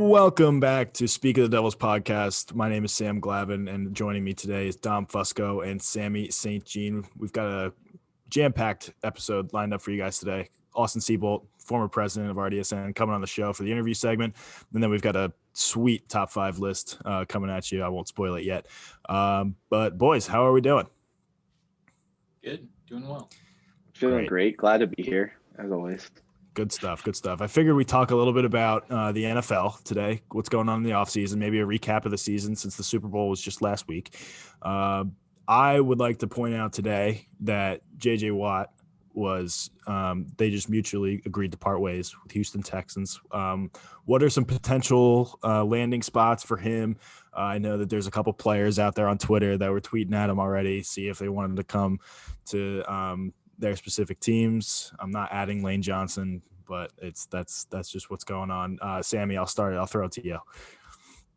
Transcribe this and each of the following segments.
Welcome back to Speak of the Devils podcast. My name is Sam Glavin, and joining me today is Dom Fusco and Sammy St. Jean. We've got a jam-packed episode lined up for you guys today. Austin Seabolt, former president of RDSN, coming on the show for the interview segment. And then we've got a sweet top 5 list coming at you. I won't spoil it yet. But boys, how are we doing? Good. Doing well. Feeling great. Glad to be here, as always. Good stuff. Good stuff. I figured we'd talk a little bit about the NFL today, what's going on in the offseason, maybe a recap of the season since the Super Bowl was just last week. I would like to point out today that J.J. Watt was they just mutually agreed to part ways with Houston Texans. What are some potential landing spots for him? I know that there's a couple players out there on Twitter that were tweeting at him already, see if they wanted to come to their specific teams. I'm not adding Lane Johnson, but that's just what's going on. Sammy, I'll throw it to you.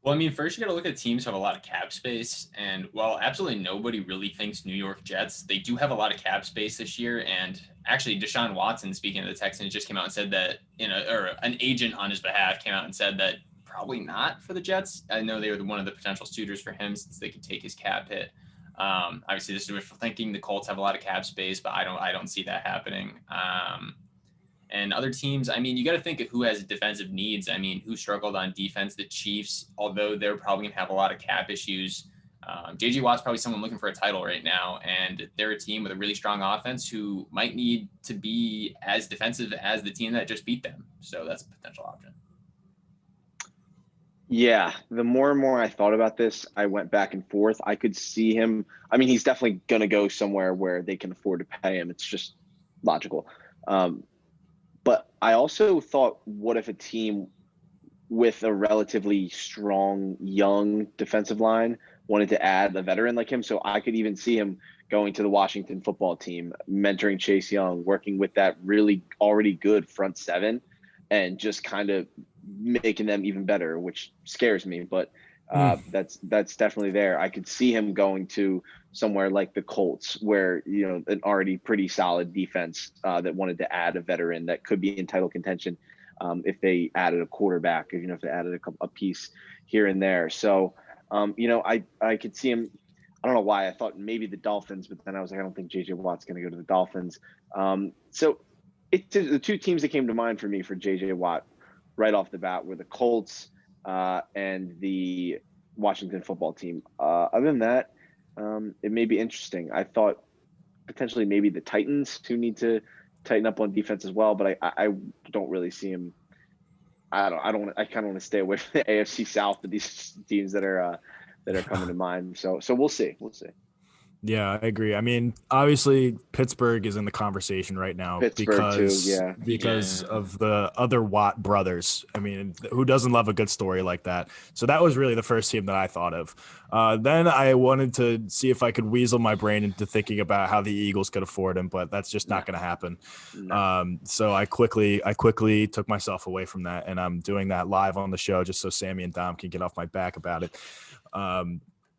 Well, I mean, first you got to look at teams who have a lot of cap space, and while absolutely nobody really thinks New York Jets, they do have a lot of cap space this year. And actually, Deshaun Watson, speaking of the Texans, just came out and said that an agent on his behalf came out and said that probably not for the Jets. I know they were one of the potential suitors for him since they could take his cap hit. Obviously, this is wishful thinking. The Colts have a lot of cap space, but I don't see that happening. And other teams, I mean, you got to think of who has defensive needs. I mean, who struggled on defense? The Chiefs, although they're probably going to have a lot of cap issues. J.J. Watt's probably someone looking for a title right now, and they're a team with a really strong offense who might need to be as defensive as the team that just beat them. So that's a potential option. Yeah, the more and more I thought about this, I went back and forth. I could see him. I mean, he's definitely going to go somewhere where they can afford to pay him. It's just logical. But I also thought, what if a team with a relatively strong, young defensive line wanted to add a veteran like him? So I could even see him going to the Washington football team, mentoring Chase Young, working with that really already good front seven, and just kind of making them even better, which scares me. But that's definitely there. I could see him going to somewhere like the Colts, where, an already pretty solid defense that wanted to add a veteran that could be in title contention if they added a quarterback, if they added a piece here and there. So, I could see him. I don't know why I thought maybe the Dolphins, but then I was like, I don't think J.J. Watt's going to go to the Dolphins. So the two teams that came to mind for me for J.J. Watt right off the bat were the Colts and the Washington football team. Other than that, it may be interesting. I thought potentially maybe the Titans, who need to tighten up on defense as well, but I don't really see him. I kind of want to stay away from the AFC South with these teams that are coming to mind. So we'll see. Yeah, I agree. I mean, obviously Pittsburgh is in the conversation right now because of the other Watt brothers. I mean, who doesn't love a good story like that? So that was really the first team that I thought of. Then I wanted to see if I could weasel my brain into thinking about how the Eagles could afford him, but that's just not going to happen. No. So I quickly took myself away from that, and I'm doing that live on the show just so Sammy and Dom can get off my back about it.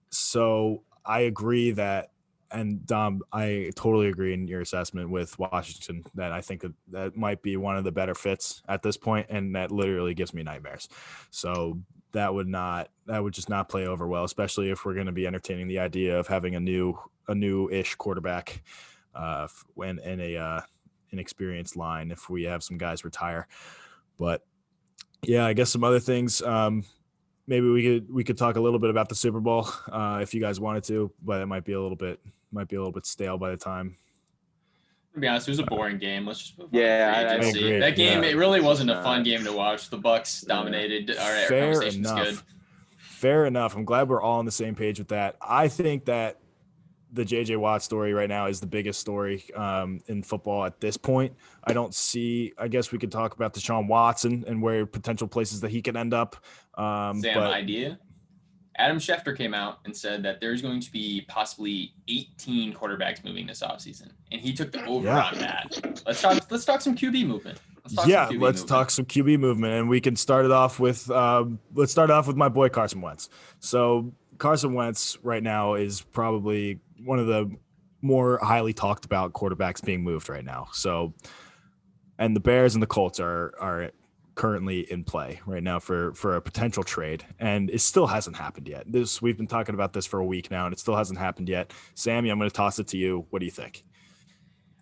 So I agree that. And Dom, I totally agree in your assessment with Washington that I think that might be one of the better fits at this point, and that literally gives me nightmares. So that would just not play over well, especially if we're going to be entertaining the idea of having a new-ish quarterback when in an experienced line if we have some guys retire. But yeah, I guess some other things. Maybe we could talk a little bit about the Super Bowl if you guys wanted to, but it might be a little bit stale by the time. To be honest, it was a boring game. Let's just move on. I agree. That game, It really wasn't a fun game to watch. The Bucks dominated. All right, our conversation's good. Fair enough. I'm glad we're all on the same page with that. I think that the J.J. Watt story right now is the biggest story in football at this point. I guess we could talk about Deshaun Watson and where potential places that he could end up. Idea. Adam Schefter came out and said that there's going to be possibly 18 quarterbacks moving this offseason, and he took the over on that. Let's talk some QB movement. Let's talk some QB movement, and we can start it off with my boy Carson Wentz. So Carson Wentz right now is probably one of the more highly talked about quarterbacks being moved right now. So, and the Bears and the Colts are currently in play right now for a potential trade, and it still hasn't happened yet. We've been talking about this for a week now, and it still hasn't happened yet. Sammy, I'm going to toss it to you. What do you think?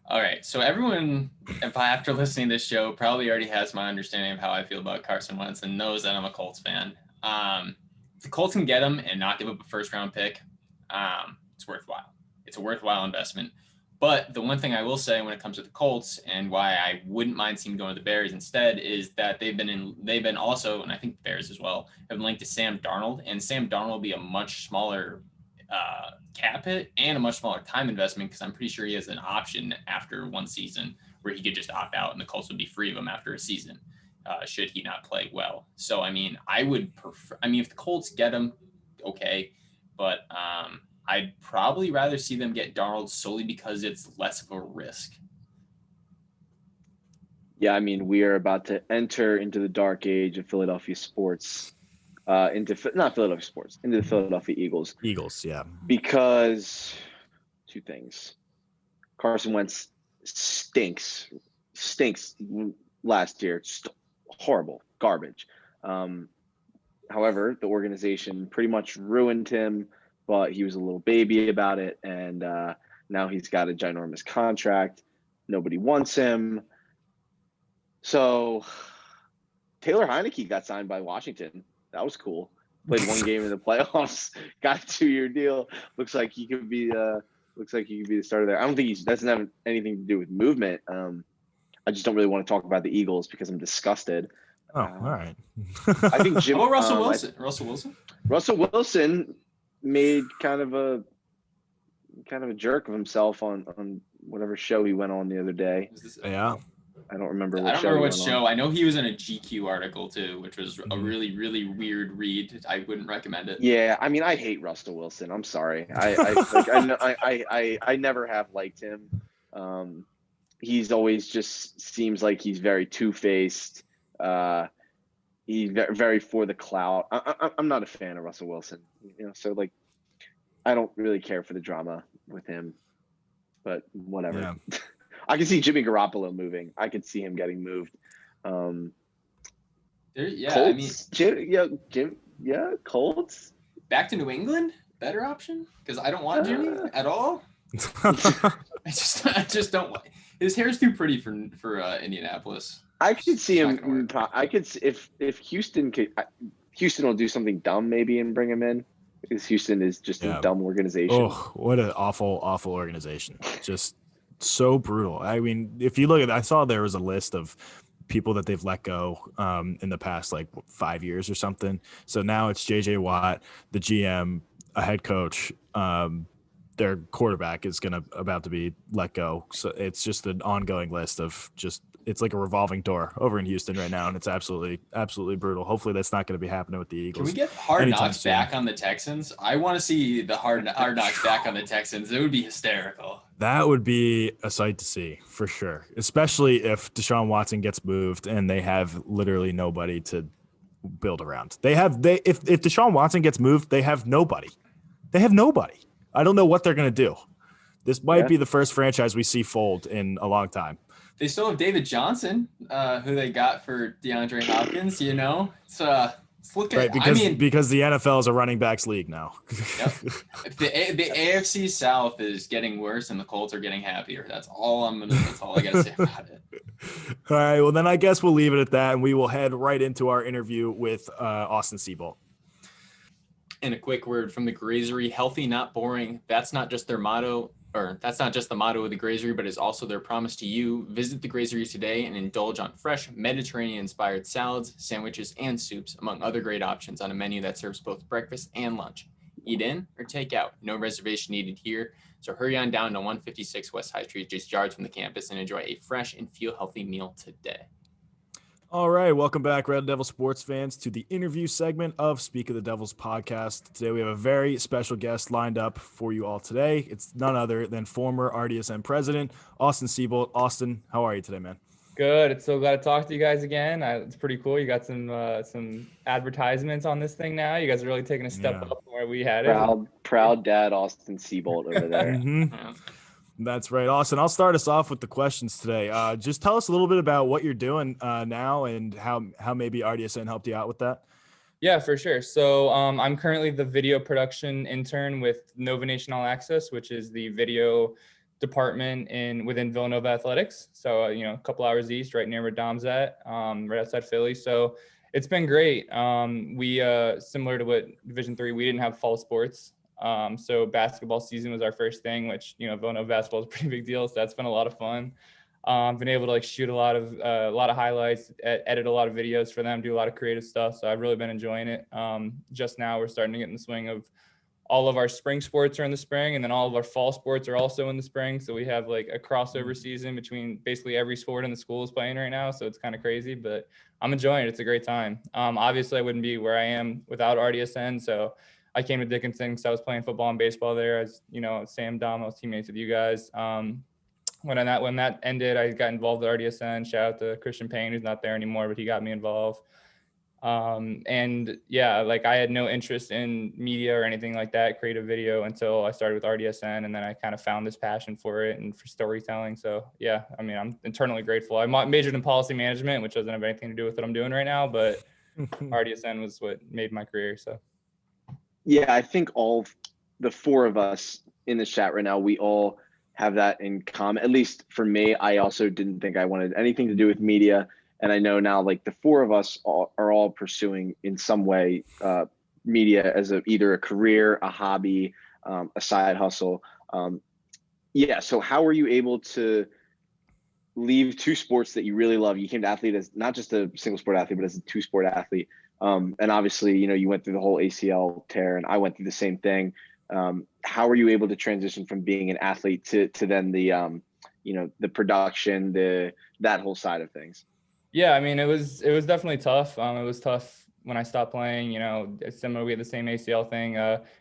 All right, so everyone, after listening to this show, probably already has my understanding of how I feel about Carson Wentz and knows that I'm a Colts fan. If the Colts can get him and not give up a first-round pick, it's worthwhile. It's a worthwhile investment. But the one thing I will say when it comes to the Colts and why I wouldn't mind seeing going to the Bears instead is that they've been also, and I think the Bears as well, have been linked to Sam Darnold, and Sam Darnold will be a much smaller cap hit and a much smaller time investment because I'm pretty sure he has an option after one season where he could just opt out and the Colts would be free of him after a season should he not play well. So, I mean, if the Colts get him, okay, but I'd probably rather see them get Darnold solely because it's less of a risk. Yeah, I mean, we are about to enter into the dark age of Philadelphia sports, into the Philadelphia Eagles. Eagles, yeah. Because two things. Carson Wentz stinks last year. Just horrible, garbage. However, the organization pretty much ruined him, but he was a little baby about it, and now he's got a ginormous contract. Nobody wants him. So Taylor Heineke got signed by Washington. That was cool. Played one game in the playoffs, got a 2-year deal. Looks like he could be the starter there. I don't think he doesn't have anything to do with movement. I just don't really want to talk about the Eagles because I'm disgusted. Oh, all right. I think Jim. How about Russell Wilson? Russell Wilson made kind of a jerk of himself on whatever show he went on the other day. Yeah. I don't remember what show. I know he was in a GQ article too, which was a really, really weird read. I wouldn't recommend it. Yeah, I mean, I hate Russell Wilson. I'm sorry. I never have liked him. He's always just seems like he's very two-faced. He's very for the clout. I'm not a fan of Russell Wilson, so like, I don't really care for the drama with him, but whatever. Yeah. I can see Jimmy Garoppolo moving. I could see him getting moved. Colts, Colts. Back to New England, better option because I don't want Jimmy at all. I just don't want. His hair's too pretty for Indianapolis. I could see him. I could if Houston will do something dumb maybe and bring him in because Houston is just a dumb organization. Oh, what an awful organization! Just so brutal. I mean, if you look at, I saw there was a list of people that they've let go in the past 5 years or something. So now it's JJ Watt, the GM, a head coach. Their quarterback is about to be let go. So it's just an ongoing list of it's like a revolving door over in Houston right now. And it's absolutely brutal. Hopefully that's not going to be happening with the Eagles. Can we get Hard Knocks back on the Texans? I want to see the Hard Knocks back on the Texans. It would be hysterical. That would be a sight to see for sure, especially if Deshaun Watson gets moved and they have literally nobody to build around. If Deshaun Watson gets moved, they have nobody. I don't know what they're going to do. This might be the first franchise we see fold in a long time. They still have David Johnson, who they got for DeAndre Hopkins. It's looking right because the NFL is a running backs league now. Yep. The AFC South is getting worse, and the Colts are getting happier. That's all I got to say about it. All right, well then I guess we'll leave it at that, and we will head right into our interview with Austin Seabolt. And a quick word from the Grazery: healthy, not boring. That's not just their motto. Or that's not just the motto of the Grazery, but is also their promise to you. Visit the Grazery today and indulge on fresh Mediterranean-inspired salads, sandwiches, and soups, among other great options on a menu that serves both breakfast and lunch. Eat in or take out. No reservation needed here. So hurry on down to 156 West High Street, just yards from the campus, and enjoy a fresh and feel healthy meal today. All right, welcome back, Red Devil sports fans, to the interview segment of Speak of the Devils podcast. Today we have a very special guest lined up for you all today. It's none other than former RDSN President, Austin Seabolt. Austin, how are you today, man? Good. It's so glad to talk to you guys again. It's pretty cool. You got some advertisements on this thing now. You guys are really taking a step up from where we had it. Proud dad Austin Seabolt over there. Mm-hmm. That's right, Austin. I'll start us off with the questions today. Just tell us a little bit about what you're doing now and how maybe RDSN helped you out with that. Yeah, for sure. So I'm currently the video production intern with Nova Nation All Access, which is the video department within Villanova Athletics. So, a couple hours east, right near where Dom's at, right outside Philly. So it's been great. We, similar to what Division III, we didn't have fall sports. So basketball season was our first thing, which, Villanova basketball is a pretty big deal. So that's been a lot of fun. Been able to shoot a lot of highlights, edit a lot of videos for them, do a lot of creative stuff. So I've really been enjoying it. Just now we're starting to get in the swing of all of our spring sports are in the spring, and then all of our fall sports are also in the spring. So we have a crossover season between basically every sport in the school is playing right now. So it's kind of crazy, but I'm enjoying it. It's a great time. Obviously I wouldn't be where I am without RDSN. So I came to Dickinson because I was playing football and baseball there. As Sam, Dom, I was teammates with you guys. When that ended, I got involved with RDSN. Shout out to Christian Payne, who's not there anymore, but he got me involved. And yeah, I had no interest in media or anything like that, creative video, until I started with RDSN, and then I kind of found this passion for it and for storytelling. So yeah, I'm eternally grateful. I majored in policy management, which doesn't have anything to do with what I'm doing right now, but RDSN was what made my career. So yeah, I think all the four of us in the chat right now, we all have that in common. At least for me, I also didn't think I wanted anything to do with media. And I know now, the four of us are all pursuing in some way media as either a career, a hobby, a side hustle. So how were you able to leave two sports that you really love? You came to athlete as not just a single sport athlete, but as a two sport athlete. And obviously, you went through the whole ACL tear, and I went through the same thing. How were you able to transition from being an athlete to then the production, that whole side of things? Yeah, it was definitely tough. It was tough when I stopped playing. It's similar. We had the same ACL thing.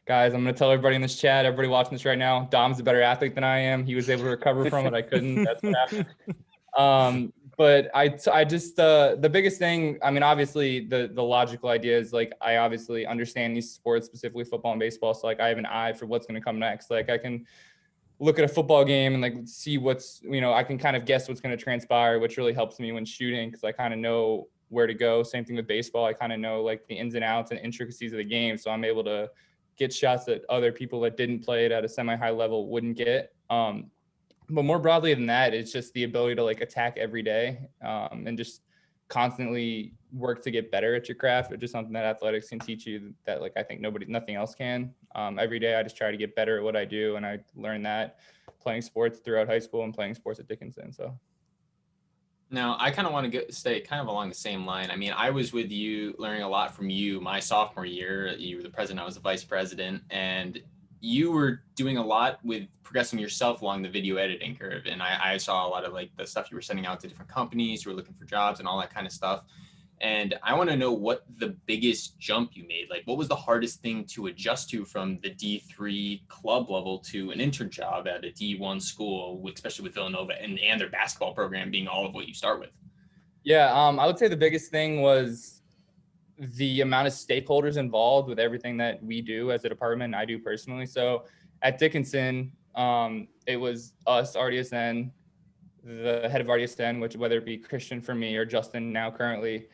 Guys, I'm going to tell everybody in this chat, everybody watching this right now, Dom's a better athlete than I am. He was able to recover from it. I couldn't. That's what happened. But I just the biggest thing. Obviously the logical idea is I obviously understand these sports, specifically football and baseball. So I have an eye for what's going to come next. I can look at a football game and see what's, I can kind of guess what's going to transpire, which really helps me when shooting, because I kind of know where to go. Same thing with baseball. I kind of know the ins and outs and intricacies of the game. So I'm able to get shots that other people that didn't play it at a semi-high level wouldn't get. But more broadly than that, it's just the ability to attack every day and just constantly work to get better at your craft, which is something that athletics can teach you that I think nothing else can. Every day I just try to get better at what I do, and I learned that playing sports throughout high school and playing sports at Dickinson. So now I kind of want to stay kind of along the same line. I was with you, learning a lot from you my sophomore year. You were the president, I was the vice president, and you were doing a lot with progressing yourself along the video editing curve. And I saw a lot of the stuff you were sending out to different companies, you were looking for jobs and all that kind of stuff. And I want to know what the biggest jump you made. What was the hardest thing to adjust to from the D3 club level to an intern job at a D1 school, especially with Villanova and their basketball program being all of what you start with? Yeah, I would say the biggest thing was the amount of stakeholders involved with everything that we do as a department, I do personally. So at Dickinson, it was us, RDSN, the head of RDSN, which whether it be Christian for me or Justin now currently,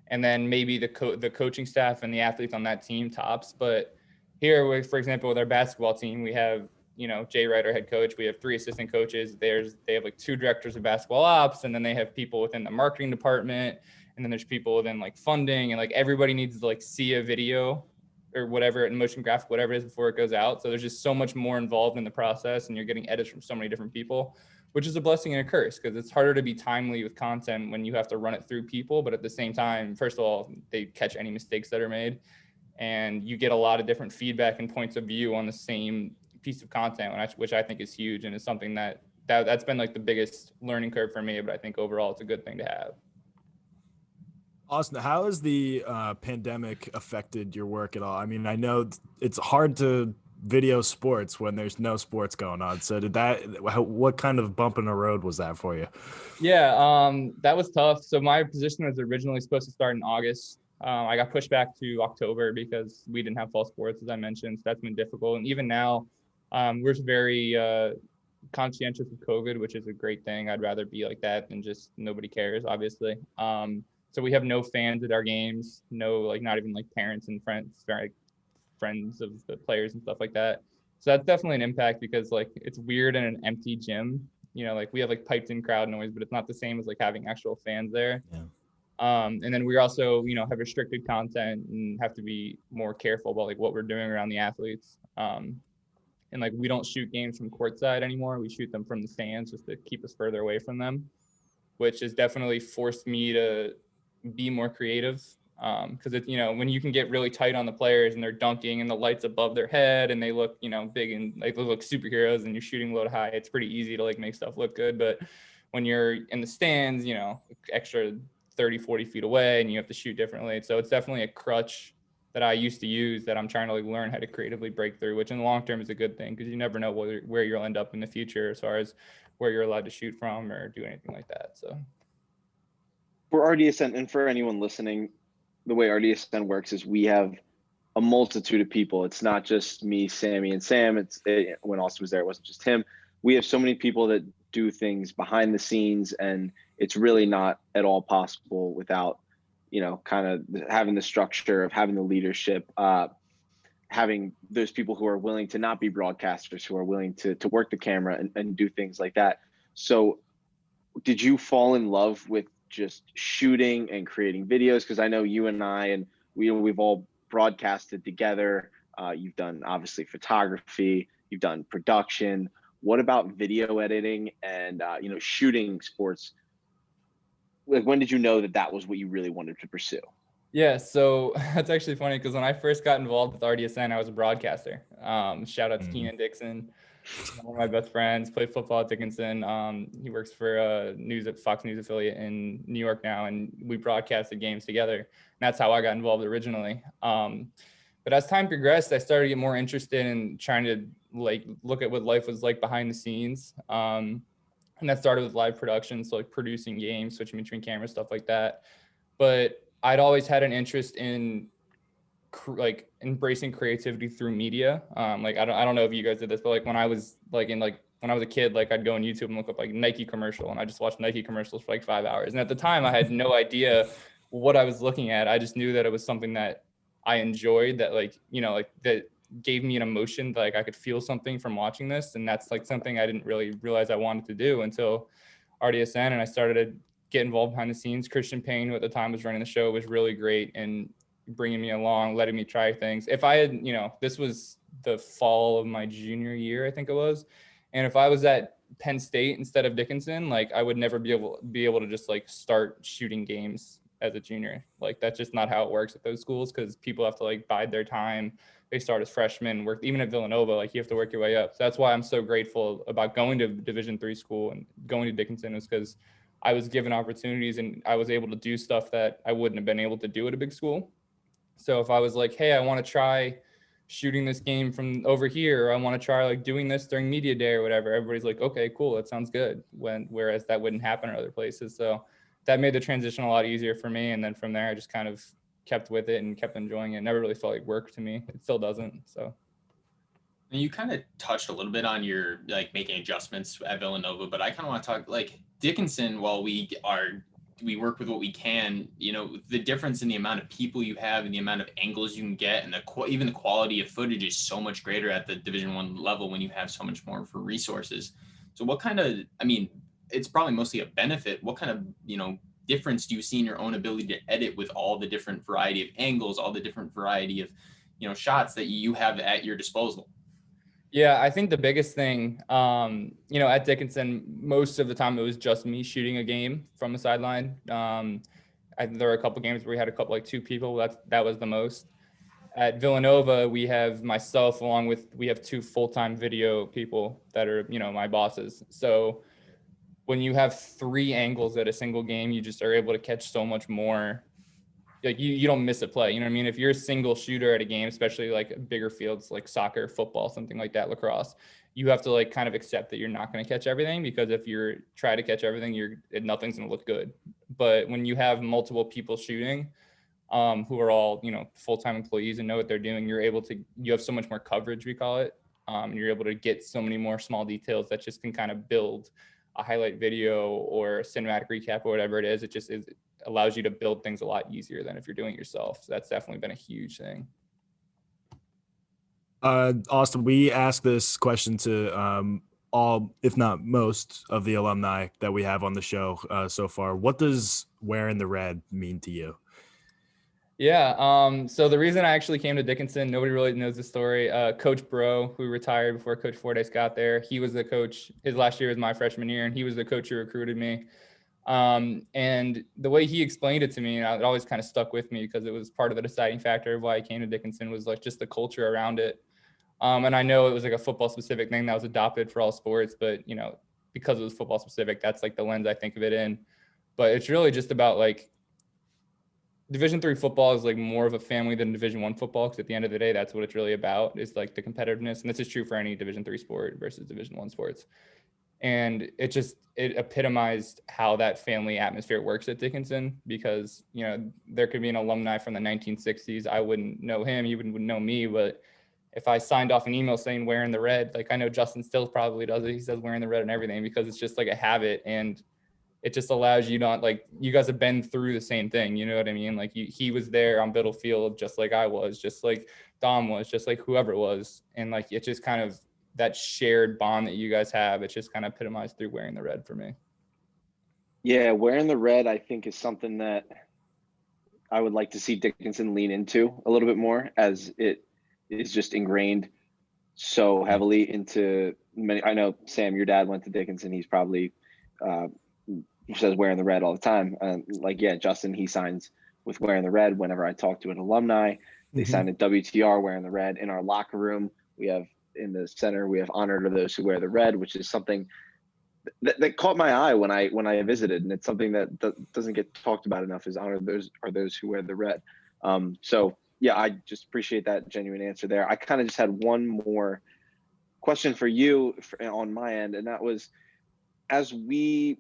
and then maybe the coaching staff and the athletes on that team tops. But here, for example, with our basketball team, we have, Jay Wright, our head coach. We have 3 assistant coaches. They have 2 directors of basketball ops, and then they have people within the marketing department. And then there's people within funding, and everybody needs to see a video or whatever, in motion graphic, whatever it is before it goes out. So there's just so much more involved in the process, and you're getting edits from so many different people, which is a blessing and a curse, because it's harder to be timely with content when you have to run it through people. But at the same time, first of all, they catch any mistakes that are made, and you get a lot of different feedback and points of view on the same piece of content, which I think is huge, and is something that's been the biggest learning curve for me. But I think overall it's a good thing to have. Austin, how has the pandemic affected your work at all? I know it's hard to video sports when there's no sports going on. So what kind of bump in the road was that for you? Yeah, that was tough. So my position was originally supposed to start in August. I got pushed back to October because we didn't have fall sports, as I mentioned. So that's been difficult. And even now, we're very conscientious of COVID, which is a great thing. I'd rather be like that than just nobody cares, obviously. So we have no fans at our games, no, like, not even like parents and friends, like friends of the players and stuff like that. So that's definitely an impact, because like it's weird in an empty gym. Like we have like piped in crowd noise, but it's not the same as like having actual fans there. Yeah. And then we also, have restricted content and have to be more careful about like what we're doing around the athletes. And like we don't shoot games from courtside anymore. We shoot them from the stands just to keep us further away from them, which has definitely forced me to be more creative. Because when you can get really tight on the players and they're dunking and the lights above their head and they look, big and like they look superheroes and you're shooting low to high, it's pretty easy to like make stuff look good. But when you're in the stands, extra 30, 40 feet away and you have to shoot differently. So it's definitely a crutch that I used to use that I'm trying to like learn how to creatively break through, which in the long term is a good thing, because you never know where you'll end up in the future as far as where you're allowed to shoot from or do anything like that. So for RDSN, and for anyone listening, the way RDSN works is we have a multitude of people. It's not just me, Sammy, and Sam. When Austin was there, it wasn't just him. We have so many people that do things behind the scenes, and it's really not at all possible without kind of having the structure of having the leadership, having those people who are willing to not be broadcasters, who are willing to work the camera and do things like that. So did you fall in love with just shooting and creating videos? Because I know you and I, and we've all broadcasted together. You've done obviously photography, you've done production. What about video editing and shooting sports? Like, when did you know that was what you really wanted to pursue? Yeah, so that's actually funny, because when I first got involved with RDSN, I was a broadcaster. Shout out to Keenan Dixon, one of my best friends, played football at Dickinson. He works for Fox News affiliate in New York now, and we broadcasted games together. And that's how I got involved originally. But as time progressed, I started to get more interested in trying to like look at what life was like behind the scenes. And that started with live production, so like producing games, switching between cameras, stuff like that. But I'd always had an interest in like embracing creativity through media. Like I don't know if you guys did this, but like when I was a kid, like I'd go on YouTube and look up like Nike commercial, and I just watched Nike commercials for like 5 hours. And at the time, I had no idea what I was looking at. I just knew that it was something that I enjoyed, that that gave me an emotion, that like I could feel something from watching this. And that's like something I didn't really realize I wanted to do until RDSN, and I started to get involved behind the scenes. Christian Payne, who at the time was running the show, was really great and bringing me along, letting me try things. If I had, this was the fall of my junior year, I think it was. And if I was at Penn State instead of Dickinson, like I would never be able to just like start shooting games as a junior. Like that's just not how it works at those schools, because people have to like bide their time. They start as freshmen, work even at Villanova, like you have to work your way up. So that's why I'm so grateful about going to Division III school and going to Dickinson, is because I was given opportunities and I was able to do stuff that I wouldn't have been able to do at a big school. So if I was like, hey, I want to try shooting this game from over here, or I want to try like doing this during media day or whatever, everybody's like, okay, cool, that sounds good. Whereas that wouldn't happen in other places. So that made the transition a lot easier for me. And then from there, I just kind of kept with it and kept enjoying it. It never really felt like work to me. It still doesn't. So. And you kind of touched a little bit on your like making adjustments at Villanova, but I kind of want to talk like Dickinson. While we work with what we can, the difference in the amount of people you have and the amount of angles you can get, and even the quality of footage is so much greater at the Division I level when you have so much more for resources. So what kind of, it's probably mostly a benefit. What kind of, difference do you see in your own ability to edit with all the different variety of angles, all the different variety of, shots that you have at your disposal? Yeah, I think the biggest thing, at Dickinson, most of the time it was just me shooting a game from the sideline. There were a couple games where we had like 2 people. That was the most. At Villanova, we have myself we have 2 full-time video people that are, my bosses. So when you have 3 angles at a single game, you just are able to catch so much more. Like you don't miss a play. You know what I mean? If you're a single shooter at a game, especially like bigger fields like soccer, football, something like that, lacrosse, you have to like kind of accept that you're not going to catch everything, because if you try to catch everything, nothing's going to look good. But when you have multiple people shooting, who are all, full-time employees and know what they're doing, you have so much more coverage, we call it. And you're able to get so many more small details that just can kind of build a highlight video or a cinematic recap or whatever it is. It allows you to build things a lot easier than if you're doing it yourself. So that's definitely been a huge thing. Austin, we asked this question to all, if not most, of the alumni that we have on the show so far. What does wearing the red mean to you? Yeah. So the reason I actually came to Dickinson, nobody really knows the story. Coach Bro, who retired before Coach Fordyce got there, he was the coach. His last year was my freshman year, and he was the coach who recruited me. And the way he explained it to me, it always kind of stuck with me because it was part of the deciding factor of why I came to Dickinson, was like just the culture around it. And I know it was like a football specific thing that was adopted for all sports, but you know, because it was football specific, that's like the lens I think of it in. But it's really just about like Division III football is like more of a family than Division I football, because at the end of the day, that's what it's really about, is like the competitiveness. And this is true for any Division III sport versus Division I sports. And it epitomized how that family atmosphere works at Dickinson, because, you know, there could be an alumni from the 1960s. I wouldn't know him. He wouldn't know me. But if I signed off an email saying wearing the red, like I know Justin still probably does it. He says wearing the red and everything, because it's just like a habit. And it just allows you not, like, you guys have been through the same thing. You know what I mean? Like he was there on Biddle Field, just like I was, just like Dom was, just like whoever it was. And like, it just kind of, that shared bond that you guys have, it's just kind of epitomized through wearing the red for me. Yeah, wearing the red, I think, is something that I would like to see Dickinson lean into a little bit more, as it is just ingrained so heavily into many. I know, Sam, your dad went to Dickinson. He's probably he says wearing the red all the time. Like, yeah, Justin, he signs with wearing the red. Whenever I talk to an alumni, they sign at WTR wearing the red. In our locker room, we have, in the center, we have honor to those who wear the red, which is something that caught my eye when I visited, and it's something that doesn't get talked about enough, is honor those who wear the red. So yeah, I just appreciate that genuine answer there. I kind of just had one more question for you on my end, and that was, as we,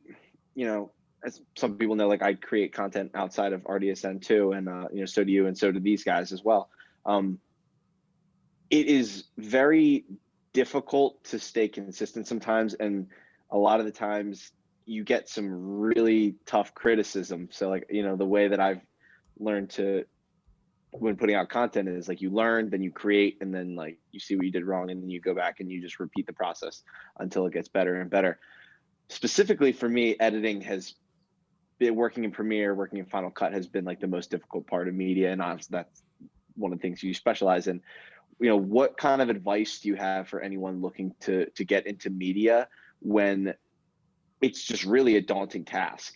you know, as some people know, like, I create content outside of RDSN too, and you know, so do you, and so do these guys as well. It is very difficult to stay consistent sometimes, and a lot of the times you get some really tough criticism. So, like, you know, the way that I've learned to, when putting out content, is like, you learn, then you create, and then like you see what you did wrong, and then you go back and you just repeat the process until it gets better and better. Specifically for me, editing has been, working in Premiere, working in Final Cut, has been like the most difficult part of media, and honestly, that's one of the things you specialize in. You know, what kind of advice do you have for anyone looking to get into media when it's just really a daunting task?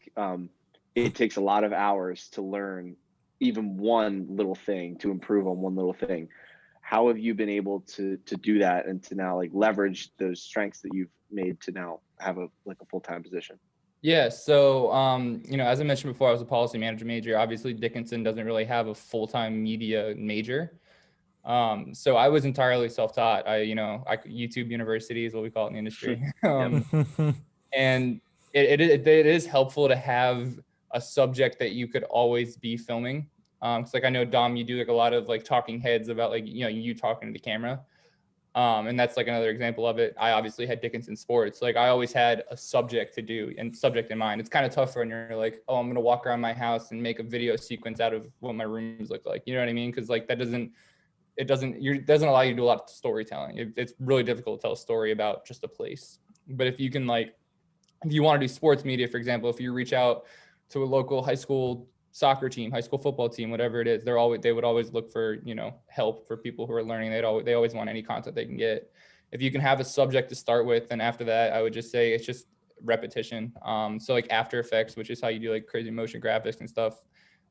It takes a lot of hours to learn even one little thing, to improve on one little thing. How have you been able to do that, and to now like leverage those strengths that you've made to now have a full-time position? Yeah. So, you know, as I mentioned before, I was a policy manager major. Obviously, Dickinson doesn't really have a full-time media major. So I was entirely self-taught. YouTube University is what we call it in the industry. And it is helpful to have a subject that you could always be filming. Cause like, I know, Dom, you do like a lot of like talking heads about, like, you know, you talking to the camera. And that's like another example of it. I obviously had Dickinson sports. Like, I always had a subject to do and subject in mind. It's kind of tough when you're like, oh, I'm going to walk around my house and make a video sequence out of what my rooms look like. You know what I mean? Cause like, that doesn't allow you to do a lot of storytelling. It's really difficult to tell a story about just a place. But if you can, like, if you want to do sports media, for example, if you reach out to a local high school soccer team, high school football team, whatever it is, they would always look for, you know, help for people who are learning. They always want any content they can get. If you can have a subject to start with, and after that, I would just say it's just repetition. So like After Effects, which is how you do like crazy motion graphics and stuff.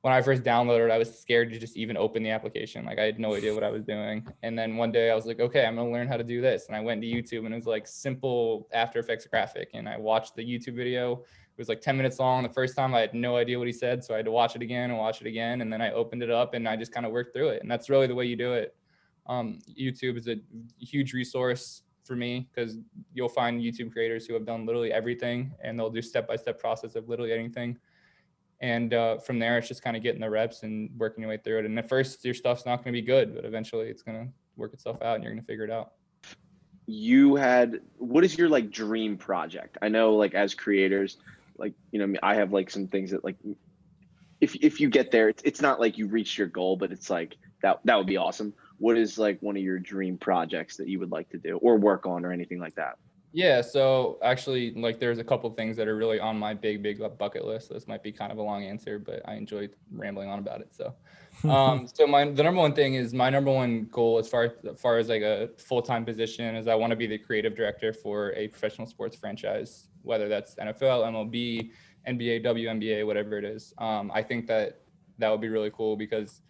When I first downloaded, I was scared to just even open the application. Like, I had no idea what I was doing. And then one day I was like, okay, I'm going to learn how to do this. And I went to YouTube, and it was like simple After Effects graphic. And I watched the YouTube video. It was like 10 minutes long. The first time I had no idea what he said. So I had to watch it again and watch it again. And then I opened it up and I just kind of worked through it. And that's really the way you do it. YouTube is a huge resource for me, because you'll find YouTube creators who have done literally everything, and they'll do step-by-step process of literally anything. And from there, it's just kind of getting the reps and working your way through it. And at first, your stuff's not going to be good, but eventually it's going to work itself out and you're going to figure it out. what is your like dream project? I know like as creators, like, I have like some things that like, if you get there, it's not like you reached your goal, but it's like that would be awesome. What is like one of your dream projects that you would like to do or work on or anything like that? Yeah, so actually, like, there's a couple things that are really on my big bucket list. This might be kind of a long answer, but I enjoyed rambling on about it. So, the number one thing is my number one goal as far as like a full-time position is I want to be the creative director for a professional sports franchise, whether that's NFL, MLB, NBA, WNBA, whatever it is. I think that would be really cool because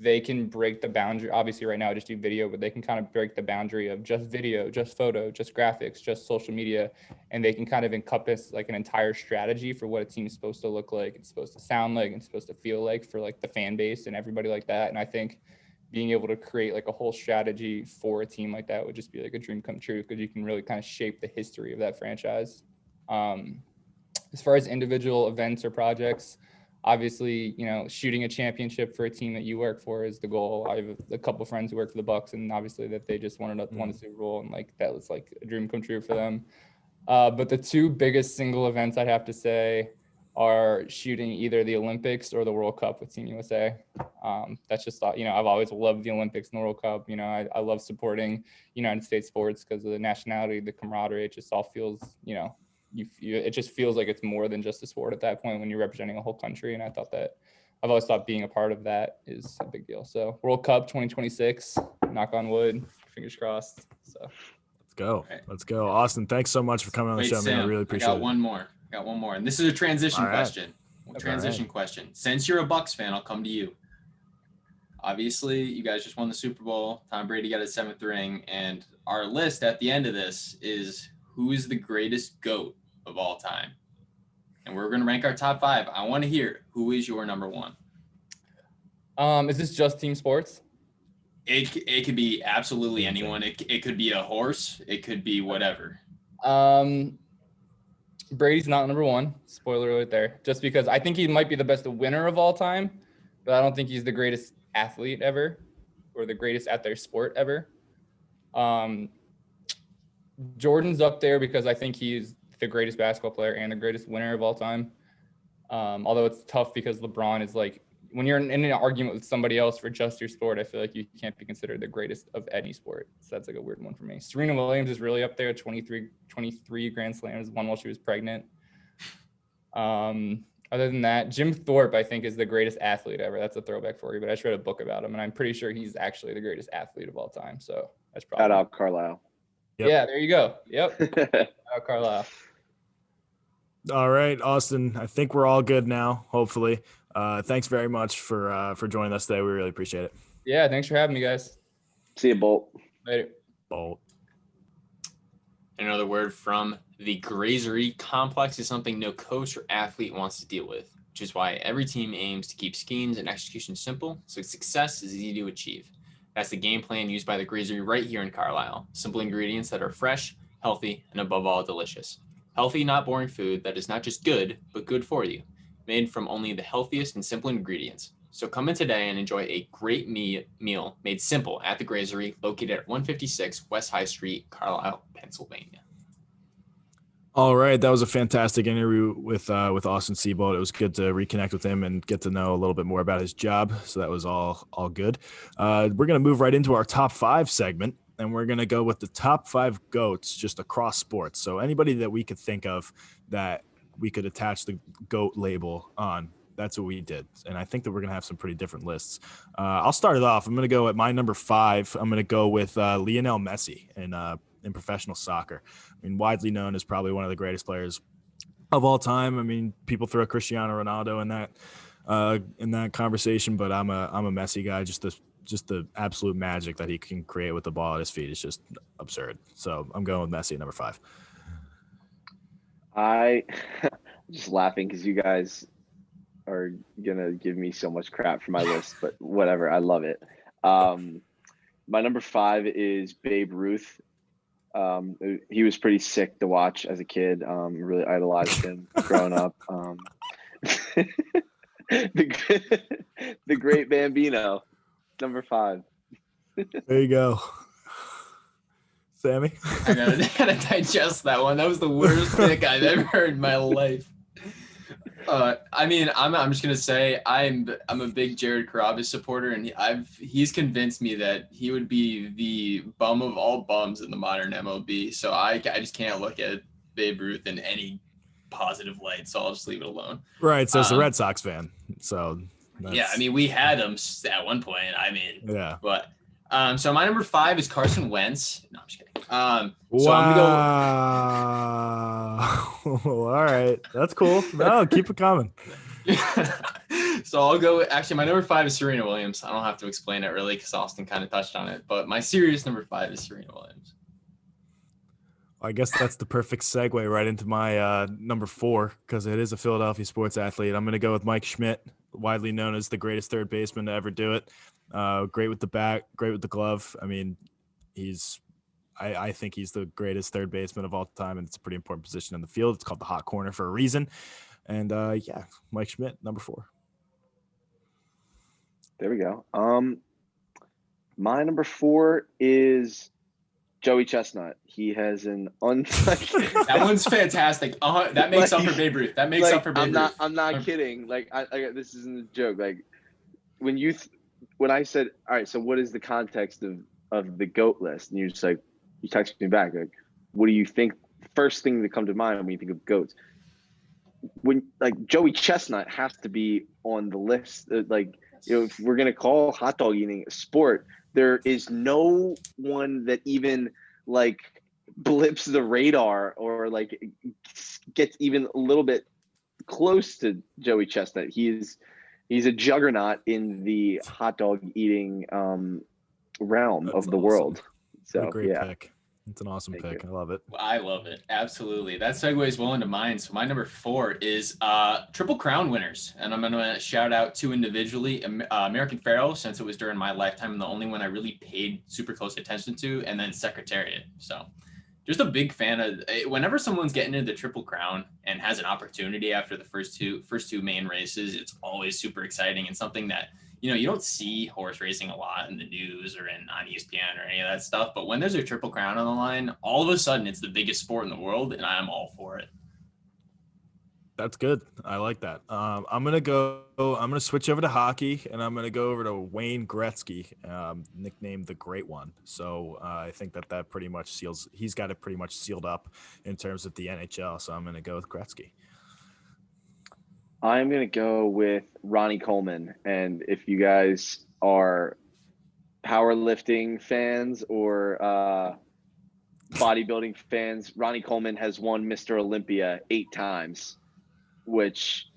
they can break the boundary. Obviously right now I just do video, but they can kind of break the boundary of just video, just photo, just graphics, just social media. And they can kind of encompass like an entire strategy for what a team is supposed to look like. It's supposed to sound like, it's supposed to feel like for like the fan base and everybody like that. And I think being able to create like a whole strategy for a team like that would just be like a dream come true because you can really kind of shape the history of that franchise. As far as individual events or projects, obviously, shooting a championship for a team that you work for is the goal. I have a couple of friends who work for the Bucks, and obviously that they just won the Super Bowl, and like that was like a dream come true for them. But the two biggest single events I'd have to say are shooting either the Olympics or the World Cup with Team USA. That's just, I've always loved the Olympics and the World Cup. I love supporting United States sports because of the nationality, the camaraderie. It just all feels, it just feels like it's more than just a sport at that point when you're representing a whole country. And I've always thought being a part of that is a big deal. So World Cup 2026, knock on wood, fingers crossed. So let's go. Right. Let's go. Austin, thanks so much for coming on the show, Sam, man. I really appreciate it. I got one more. And this is a transition question. Question. Since you're a Bucks fan, I'll come to you. Obviously, you guys just won the Super Bowl. Tom Brady got his 7th ring. And our list at the end of this is who is the greatest GOAT of all time? And we're going to rank our top 5. I want to hear who is your number 1. Is this just team sports? It could be absolutely anyone. It could be a horse. It could be whatever. Brady's not number 1. Spoiler alert there. Just because I think he might be the best winner of all time, but I don't think he's the greatest athlete ever or the greatest at their sport ever. Jordan's up there because I think he's the greatest basketball player and the greatest winner of all time. Although it's tough because LeBron is like, when you're in an argument with somebody else for just your sport, I feel like you can't be considered the greatest of any sport. So that's like a weird one for me. Serena Williams is really up there, 23 Grand Slams, one while she was pregnant. Other than that, Jim Thorpe, I think, is the greatest athlete ever. That's a throwback for you, but I just read a book about him, and I'm pretty sure he's actually the greatest athlete of all time. So that's probably. Shout out Carlisle. Yep. Yeah, there you go. Yep. Shout out Carlisle. All right, Austin, I think we're all good now, hopefully. Thanks very much for joining us today. We really appreciate it. Yeah, thanks for having me, guys. See you, Bolt. Later. Bolt. Another word from the Grazery: complex is something no coach or athlete wants to deal with, which is why every team aims to keep schemes and execution simple, so success is easy to achieve. That's the game plan used by the Grazery right here in Carlisle. Simple ingredients that are fresh, healthy, and above all, delicious. Healthy, not boring food that is not just good, but good for you. Made from only the healthiest and simple ingredients. So come in today and enjoy a great meal made simple at the Grazery, located at 156 West High Street, Carlisle, Pennsylvania. All right, that was a fantastic interview with Austin Seabolt. It was good to reconnect with him and get to know a little bit more about his job. So that was all good. We're going to move right into our top 5 segment, and we're going to go with the top 5 GOATs just across sports. So anybody that we could think of that we could attach the GOAT label on. That's what we did. And I think that we're going to have some pretty different lists. I'll start it off. I'm going to go at my number 5. I'm going to go with Lionel Messi in professional soccer. I mean, widely known as probably one of the greatest players of all time. I mean, people throw Cristiano Ronaldo in that conversation, but I'm a Messi guy. Just the absolute magic that he can create with the ball at his feet is just absurd. So I'm going with Messi at number 5. I'm just laughing because you guys are gonna give me so much crap for my list, but whatever, I love it. My number 5 is Babe Ruth. He was pretty sick to watch as a kid. Really idolized him growing up. The great Bambino, number 5. There you go. Sammy? I gotta digest that one. That was the worst pick I've ever heard in my life. I mean, I'm just gonna say I'm a big Jared Carrabis supporter, and he's convinced me that he would be the bum of all bums in the modern MLB. So I just can't look at Babe Ruth in any positive light. So I'll just leave it alone. Right. So it's a Red Sox fan. So yeah, I mean, we had him at one point. I mean, yeah. But so my number 5 is Carson Wentz. No, I'm just kidding. So I'm gonna go. All right, that's cool. No, keep it coming. So I'll go. Actually, my number 5 is Serena Williams. I don't have to explain it really because Austin kind of touched on it. But my serious number 5 is Serena Williams. I guess that's the perfect segue right into my number 4 because it is a Philadelphia sports athlete. I'm going to go with Mike Schmidt, widely known as the greatest third baseman to ever do it. Great with the bat, great with the glove. I mean, I think he's the greatest third baseman of all time, and it's a pretty important position in the field. It's called the hot corner for a reason. And yeah, Mike Schmidt, number 4. There we go. My number 4 is Joey Chestnut. He has an that one's fantastic. That makes up for Babe Ruth. That makes up for Babe Ruth. I'm not kidding. Like, I this isn't a joke. Like, when I said, all right, so what is the context of the GOAT list? And you're just like, you texted me back, like, what do you think? First thing that comes to mind when you think of GOATs. When, like, Joey Chestnut has to be on the list. Like, you know, if we're gonna call hot dog eating a sport, there is no one that even like blips the radar or like gets even a little bit close to Joey Chestnut. He's a juggernaut in the hot dog eating realm of the world. So great pick. It's an awesome pick. I love it. I love it. Absolutely. That segues well into mine. So my number 4 is Triple Crown winners. And I'm going to shout out 2 individually. American Pharoah, since it was during my lifetime and the only one I really paid super close attention to, and then Secretariat. So just a big fan of whenever someone's getting into the Triple Crown and has an opportunity after the first two main races, it's always super exciting and something that, you know, you don't see horse racing a lot in the news or on ESPN or any of that stuff. But when there's a Triple Crown on the line, all of a sudden it's the biggest sport in the world, and I'm all for it. That's good. I like that. I'm gonna switch over to hockey, and I'm gonna go over to Wayne Gretzky, nicknamed the Great One. So I think that pretty much he's got it pretty much sealed up in terms of the NHL. So I'm gonna go with Gretzky. I'm going to go with Ronnie Coleman. And if you guys are powerlifting fans or bodybuilding fans, Ronnie Coleman has won Mr. Olympia 8 times, which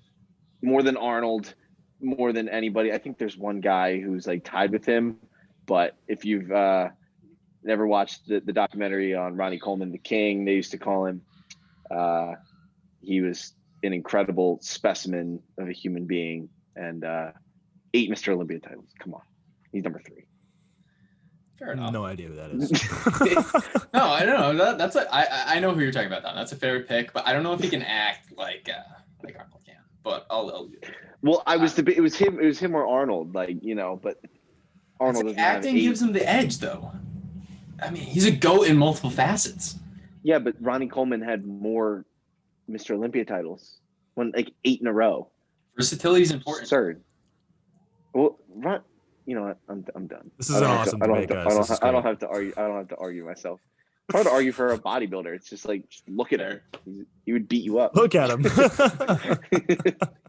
more than Arnold, more than anybody. I think there's one guy who's like tied with him. But if you've never watched the documentary on Ronnie Coleman, the King, they used to call him, he was an incredible specimen of a human being, and 8 Mr. Olympia titles. Come on, he's number 3. Fair enough. No idea who that is. No, I don't know. That's I know who you're talking about. Don. That's a fair pick, but I don't know if he can act like Arnold can. But I'll do it. Well, it was him or Arnold, like, you know. But Arnold doesn't have acting gives him the edge, though. I mean, he's a GOAT in multiple facets. Yeah, but Ronnie Coleman had more Mr. Olympia titles, won like 8 in a row. Versatility is important. Absurd. Well, you know what? I'm done. This is an awesome debate, guys. I don't have to argue. I don't have to argue myself. It's hard to argue for a bodybuilder. It's just like, just look at her. He would beat you up. Look at him.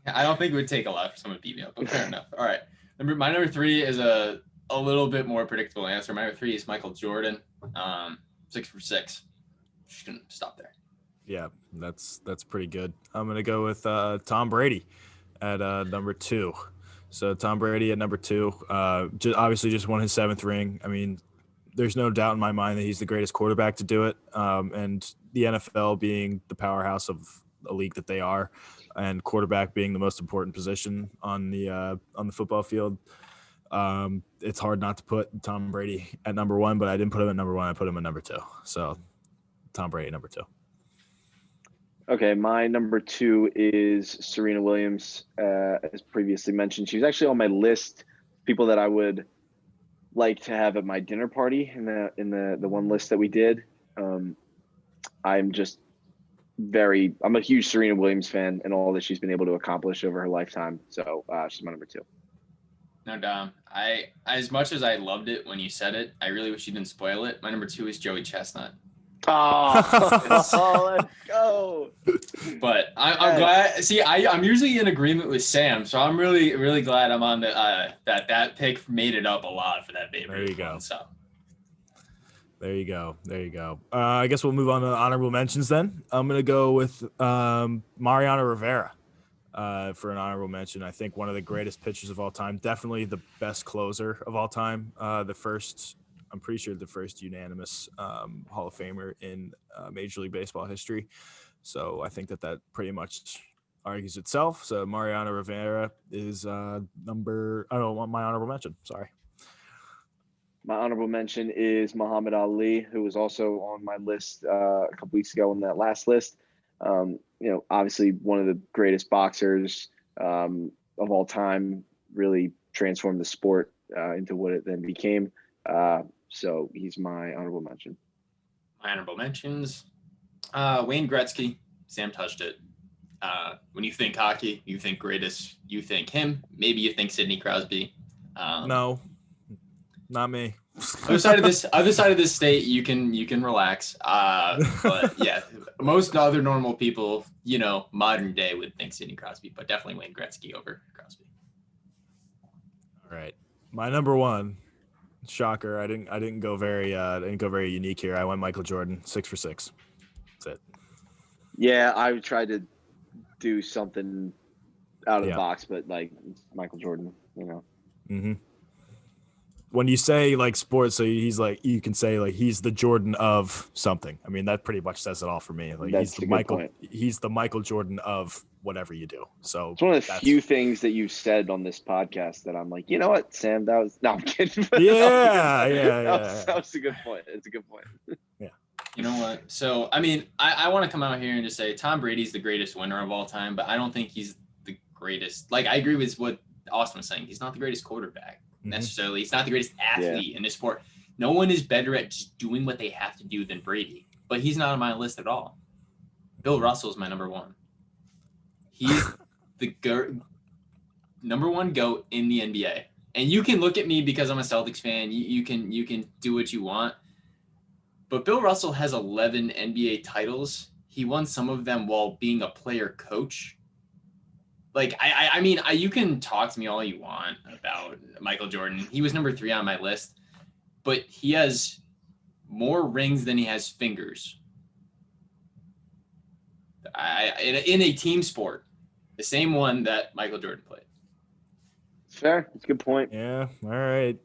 I don't think it would take a lot for someone to beat me up, but fair enough. All right. My number 3 is a little bit more predictable answer. My number 3 is Michael Jordan. 6 for 6. Just gonna stop there. Yeah, that's pretty good. I'm gonna go with Tom Brady at number 2. So Tom Brady at number 2, obviously just won his 7th ring. I mean, there's no doubt in my mind that he's the greatest quarterback to do it. And the NFL being the powerhouse of a league that they are, and quarterback being the most important position on the football field, it's hard not to put Tom Brady at number 1. But I didn't put him at number 1. I put him at number 2. So Tom Brady at number 2. Okay, my number 2 is Serena Williams. As previously mentioned, she's actually on my list. People that I would like to have at my dinner party in the one list that we did. I'm a huge Serena Williams fan and all that she's been able to accomplish over her lifetime. So she's my number 2. No doubt. As much as I loved it when you said it, I really wish you didn't spoil it. My number 2 is Joey Chestnut. Oh, let's go. But I'm glad. See, I'm usually in agreement with Sam, so I'm really, really glad I'm on the that pick made it up a lot for that baby. There you go. So. There you go. I guess we'll move on to honorable mentions then. I'm going to go with Mariana Rivera for an honorable mention. I think one of the greatest pitchers of all time, definitely the best closer of all time. I'm pretty sure the first unanimous Hall of Famer in Major League Baseball history. So I think that pretty much argues itself. So Mariana Rivera is my honorable mention. Sorry. My honorable mention is Muhammad Ali, who was also on my list a couple weeks ago in that last list. Obviously one of the greatest boxers of all time, really transformed the sport into what it then became. So he's my honorable mention. My honorable mentions, Wayne Gretzky. Sam touched it. When you think hockey, you think greatest, you think him. Maybe you think Sidney Crosby. No. Not me. other side of this state, you can relax. But yeah, most other normal people, modern day would think Sidney Crosby, but definitely Wayne Gretzky over Crosby. All right, my number 1. Shocker. I didn't go very unique here. I went Michael Jordan, 6 for 6. That's it. Yeah, I tried to do something out of the box, but like Michael Jordan, Mm-hmm. When you say like sports, so he's like, you can say like he's the Jordan of something. I mean, that pretty much says it all for me. Like he's the Michael Jordan of whatever you do. So it's one of the few things that you've said on this podcast that I'm like, you know what, Sam, that was I'm kidding. Yeah. That was a good point. It's a good point. Yeah. You know what? So I mean, I want to come out here and just say Tom Brady's the greatest winner of all time, but I don't think he's the greatest. Like I agree with what Austin was saying. He's not the greatest quarterback. Necessarily. He's not the greatest athlete in this sport. No one is better at just doing what they have to do than Brady, but he's not on my list at all. Bill Russell is my number 1. He's the number 1 GOAT in the NBA. And you can look at me because I'm a Celtics fan. You can do what you want. But Bill Russell has 11 NBA titles. He won some of them while being a player coach. Like, I mean, you can talk to me all you want about Michael Jordan. He was number 3 on my list, but he has more rings than he has fingers. In a team sport, the same one that Michael Jordan played. It's fair. It's a good point. Yeah. All right,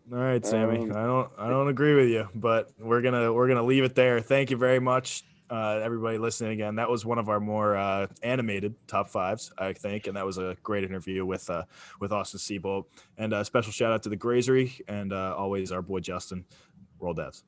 Sammy. I don't agree with you, but we're gonna leave it there. Thank you very much. Everybody listening again. That was one of our more animated top 5s, I think, and that was a great interview with Austin Seabolt. And a special shout out to the Grazery and always our boy Justin. Roll Devs.